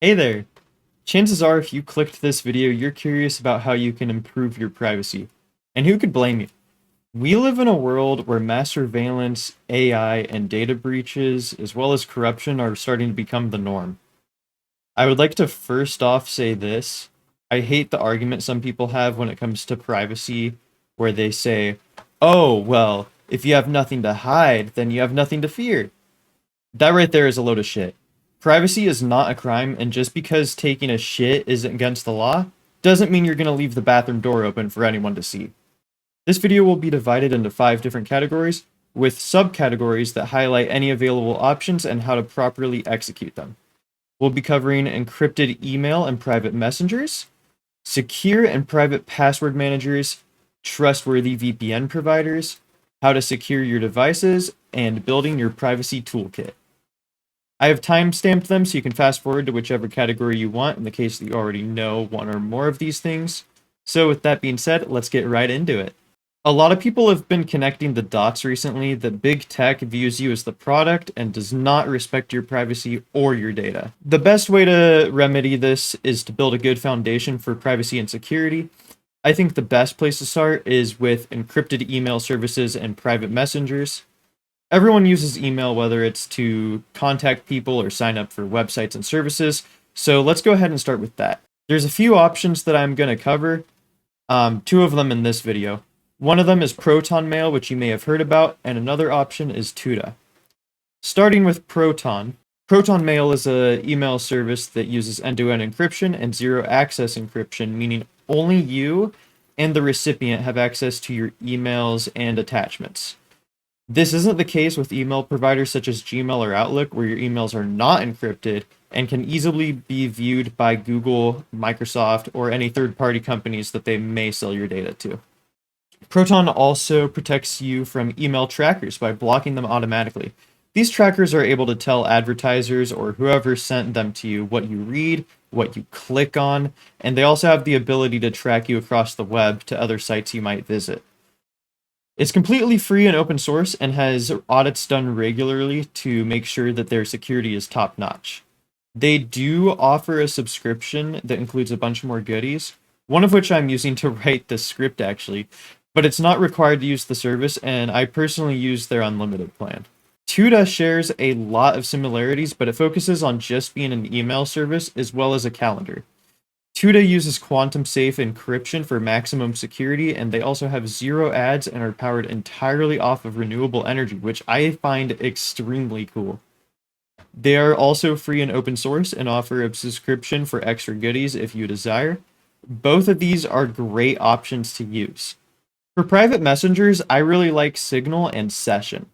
Hey there! Chances are if you clicked this video, you're curious about how you can improve your privacy. And who could blame you? We live in a world where mass surveillance, AI, and data breaches, as well as corruption, are starting to become the norm. I would like to first off say this. I hate the argument some people have when it comes to privacy, where they say, oh, well, if you have nothing to hide, then you have nothing to fear. That right there is a load of shit. Privacy is not a crime, and just because taking a shit isn't against the law, doesn't mean you're going to leave the bathroom door open for anyone to see. This video will be divided into 5 different categories, with subcategories that highlight any available options and how to properly execute them. We'll be covering encrypted email and private messengers, secure and private password managers, trustworthy VPN providers, how to secure your devices, and building your privacy toolkit. I have time-stamped them so you can fast forward to whichever category you want in the case that you already know one or more of these things. So with that being said, let's get right into it. A lot of people have been connecting the dots recently that big tech views you as the product and does not respect your privacy or your data. The best way to remedy this is to build a good foundation for privacy and security. I think the best place to start is with encrypted email services and private messengers. Everyone uses email, whether it's to contact people or sign up for websites and services. So let's go ahead and start with that. There's a few options that I'm going to cover, 2 of them in this video. One of them is Proton Mail, which you may have heard about, and another option is Tuda. Starting with Proton. Proton Mail is an email service that uses end-to-end encryption and zero-access encryption, meaning only you and the recipient have access to your emails and attachments. This isn't the case with email providers such as Gmail or Outlook, where your emails are not encrypted and can easily be viewed by Google, Microsoft, or any third-party companies that they may sell your data to. Proton also protects you from email trackers by blocking them automatically. These trackers are able to tell advertisers or whoever sent them to you what you read, what you click on, and they also have the ability to track you across the web to other sites you might visit. It's completely free and open source and has audits done regularly to make sure that their security is top notch. They do offer a subscription that includes a bunch more goodies, one of which I'm using to write the script actually, but it's not required to use the service, and I personally use their unlimited plan. Tuda shares a lot of similarities, but it focuses on just being an email service as well as a calendar. Tuda uses quantum safe encryption for maximum security, and they also have 0 ads and are powered entirely off of renewable energy, which I find extremely cool. They are also free and open source and offer a subscription for extra goodies if you desire. Both of these are great options to use. For private messengers, I really like Signal and Session.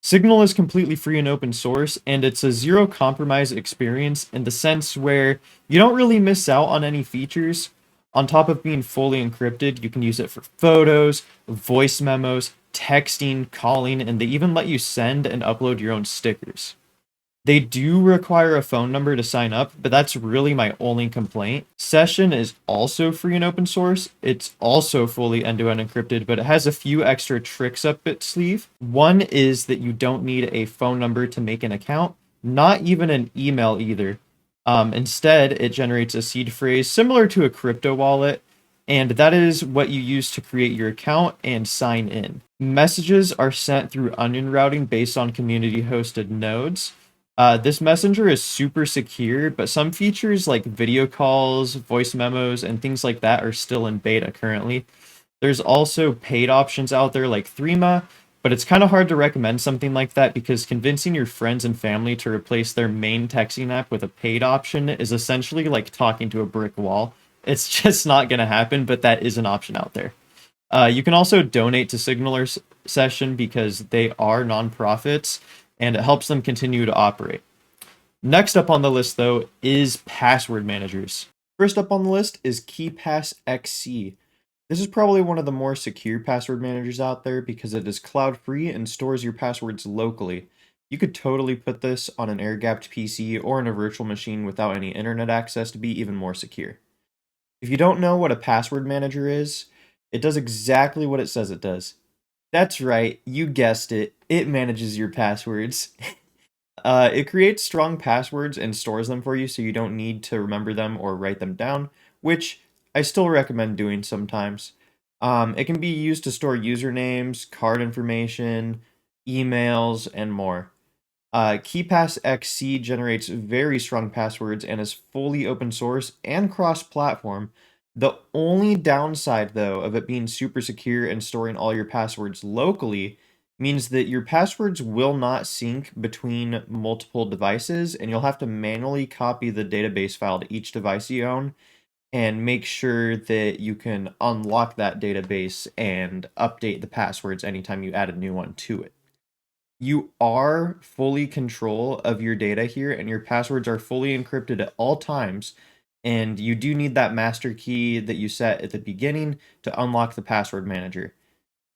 Signal is completely free and open source, and it's a zero compromise experience in the sense where you don't really miss out on any features. On top of being fully encrypted, you can use it for photos, voice memos, texting, calling, and they even let you send and upload your own stickers. They do require a phone number to sign up, but that's really my only complaint. Session is also free and open source. It's also fully end-to-end encrypted, but it has a few extra tricks up its sleeve. One is that you don't need a phone number to make an account, not even an email either. Instead, it generates a seed phrase similar to a crypto wallet, and that is what you use to create your account and sign in. Messages are sent through onion routing based on community-hosted nodes. This messenger is super secure, but some features like video calls, voice memos, and things like that are still in beta currently. There's also paid options out there like Threema, but it's kind of hard to recommend something like that because convincing your friends and family to replace their main texting app with a paid option is essentially like talking to a brick wall. It's just not going to happen, but that is an option out there. You can also donate to Signal or Session because they are nonprofits and it helps them continue to operate. Next up on the list, though, is password managers. First up on the list is KeePass XC. This is probably one of the more secure password managers out there because it is cloud-free and stores your passwords locally. You could totally put this on an air-gapped PC or in a virtual machine without any internet access to be even more secure. If you don't know what a password manager is, it does exactly what it says it does. That's right, you guessed it. It manages your passwords. It creates strong passwords and stores them for you so you don't need to remember them or write them down, which I still recommend doing sometimes. It can be used to store usernames, card information, emails, and more. KeePass XC generates very strong passwords and is fully open source and cross-platform. The only downside, though, of it being super secure and storing all your passwords locally means that your passwords will not sync between multiple devices, and you'll have to manually copy the database file to each device you own and make sure that you can unlock that database and update the passwords anytime you add a new one to it. You are fully control of your data here, and your passwords are fully encrypted at all times. And you do need that master key that you set at the beginning to unlock the password manager.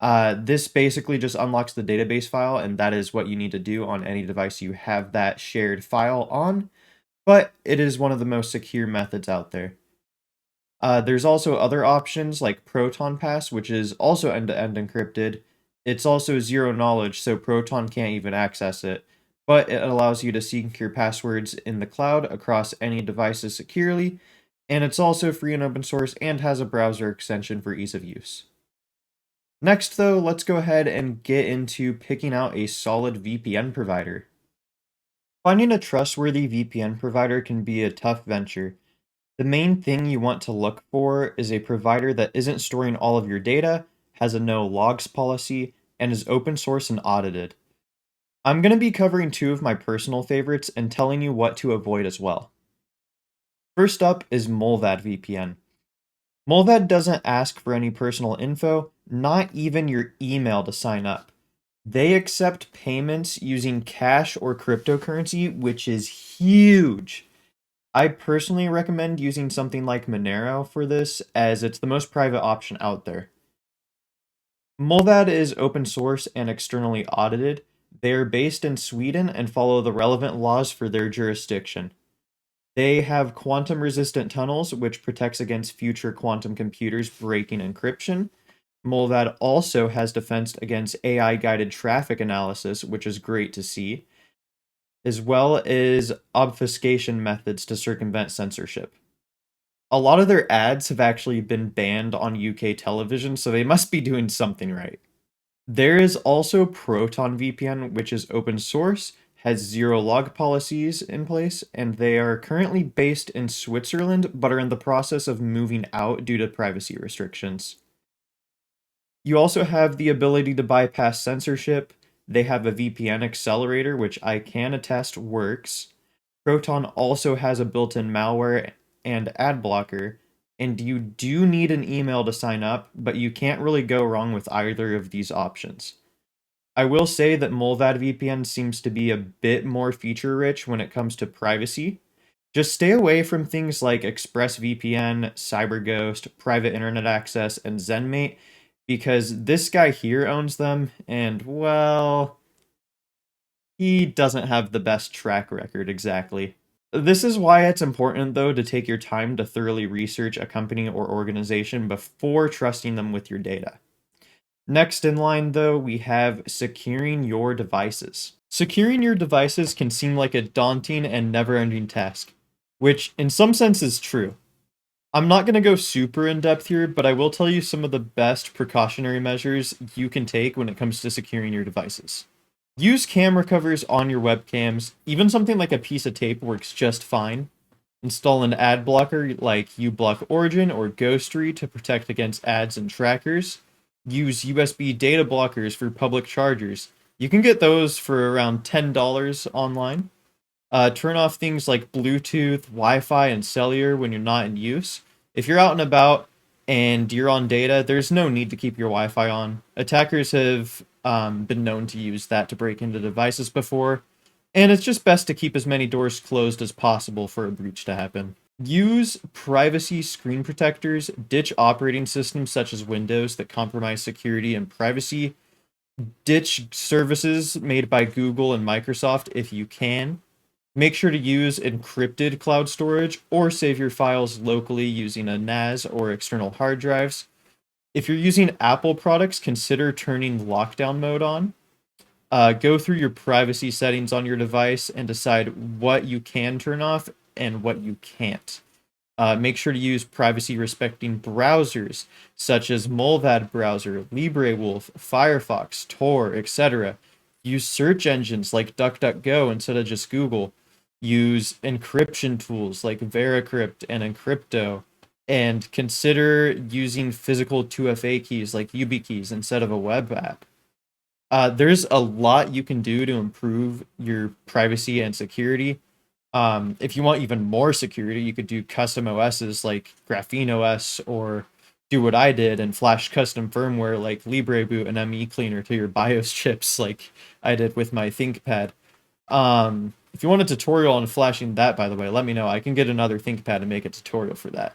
This basically just unlocks the database file, and that is what you need to do on any device you have that shared file on. But it is one of the most secure methods out there. There's also other options like Proton Pass, which is also end-to-end encrypted. It's also zero knowledge, so Proton can't even access it, but it allows you to sync your passwords in the cloud across any devices securely, and it's also free and open source and has a browser extension for ease of use. Next, though, let's go ahead and get into picking out a solid VPN provider. Finding a trustworthy VPN provider can be a tough venture. The main thing you want to look for is a provider that isn't storing all of your data, has a no logs policy, and is open source and audited. I'm going to be covering two of my personal favorites and telling you what to avoid as well. First up is Mullvad VPN. Mullvad doesn't ask for any personal info, not even your email to sign up. They accept payments using cash or cryptocurrency, which is huge. I personally recommend using something like Monero for this, as it's the most private option out there. Mullvad is open source and externally audited. They are based in Sweden and follow the relevant laws for their jurisdiction. They have quantum-resistant tunnels, which protects against future quantum computers breaking encryption. Mullvad also has defense against AI-guided traffic analysis, which is great to see, as well as obfuscation methods to circumvent censorship. A lot of their ads have actually been banned on UK television, so they must be doing something right. There is also Proton VPN, which is open source, has zero log policies in place, and they are currently based in Switzerland, but are in the process of moving out due to privacy restrictions. You also have the ability to bypass censorship. They have a VPN accelerator, which I can attest works. Proton also has a built-in malware and ad blocker, and you do need an email to sign up, but you can't really go wrong with either of these options. I will say that Mullvad VPN seems to be a bit more feature-rich when it comes to privacy. Just stay away from things like ExpressVPN, CyberGhost, Private Internet Access, and ZenMate, because this guy here owns them, and, well, he doesn't have the best track record exactly. This is why it's important, though, to take your time to thoroughly research a company or organization before trusting them with your data. Next in line, though, we have securing your devices. Securing your devices can seem like a daunting and never-ending task, which in some sense is true. I'm not going to go super in-depth here, but I will tell you some of the best precautionary measures you can take when it comes to securing your devices. Use camera covers on your webcams. Even something like a piece of tape works just fine. Install an ad blocker like uBlock Origin or Ghostery to protect against ads and trackers. Use USB data blockers for public chargers. You can get those for around $10 online. Turn off things like Bluetooth, Wi-Fi, and cellular when you're not in use. If you're out and about and you're on data, there's no need to keep your Wi-Fi on. Attackers have been known to use that to break into devices before, and it's just best to keep as many doors closed as possible for a breach to happen. Use privacy screen protectors, ditch operating systems such as Windows that compromise security and privacy, ditch services made by Google and Microsoft if you can. Make sure to use encrypted cloud storage or save your files locally using a NAS or external hard drives. If you're using Apple products, consider turning lockdown mode on. Go through your privacy settings on your device and decide what you can turn off and what you can't. Make sure to use privacy respecting browsers such as Mullvad browser, LibreWolf, Firefox, Tor, etc. Use search engines like DuckDuckGo instead of just Google. Use encryption tools like Veracrypt and Encrypto. And consider using physical 2FA keys like YubiKeys instead of a web app. There's a lot you can do to improve your privacy and security. If you want even more security, you could do custom OSs like Graphene OS, or do what I did and flash custom firmware like LibreBoot and ME Cleaner to your BIOS chips, like I did with my ThinkPad. If you want a tutorial on flashing that, by the way, let me know. I can get another ThinkPad and make a tutorial for that.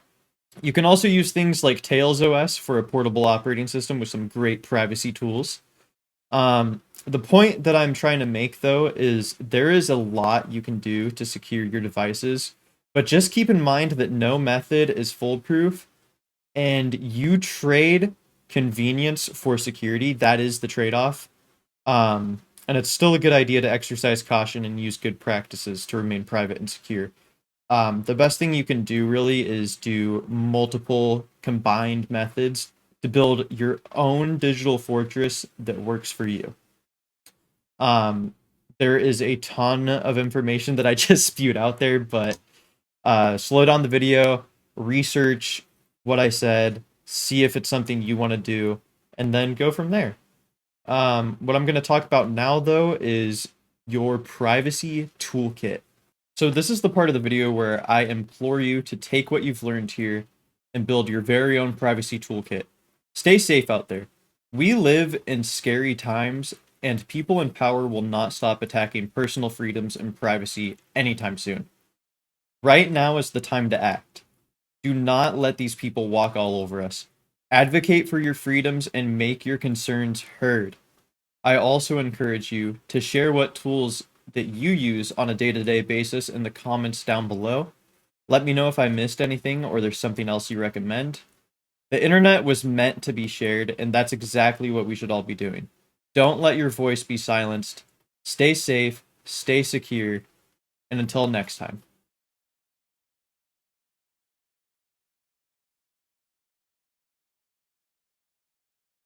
You can also use things like Tails OS for a portable operating system with some great privacy tools. The point that I'm trying to make, though, is there is a lot you can do to secure your devices, but just keep in mind that no method is foolproof, and you trade convenience for security. That is the trade-off. And it's still a good idea to exercise caution and use good practices to remain private and secure. The best thing you can do really is do multiple combined methods to build your own digital fortress that works for you. Um, there is a ton of information that I just spewed out there, but slow down the video, research what I said, see if it's something you want to do, and then go from there. What I'm going to talk about now, though, is your privacy toolkit. So this is the part of the video where I implore you to take what you've learned here and build your very own privacy toolkit. Stay safe out there. We live in scary times, and people in power will not stop attacking personal freedoms and privacy anytime soon. Right now is the time to act. Do not let these people walk all over us. Advocate for your freedoms and make your concerns heard. I also encourage you to share what tools that you use on a day-to-day basis in the comments down below. Let me know if I missed anything or there's something else you recommend. The internet was meant to be shared, and that's exactly what we should all be doing. Don't let your voice be silenced. Stay safe, stay secure, and until next time.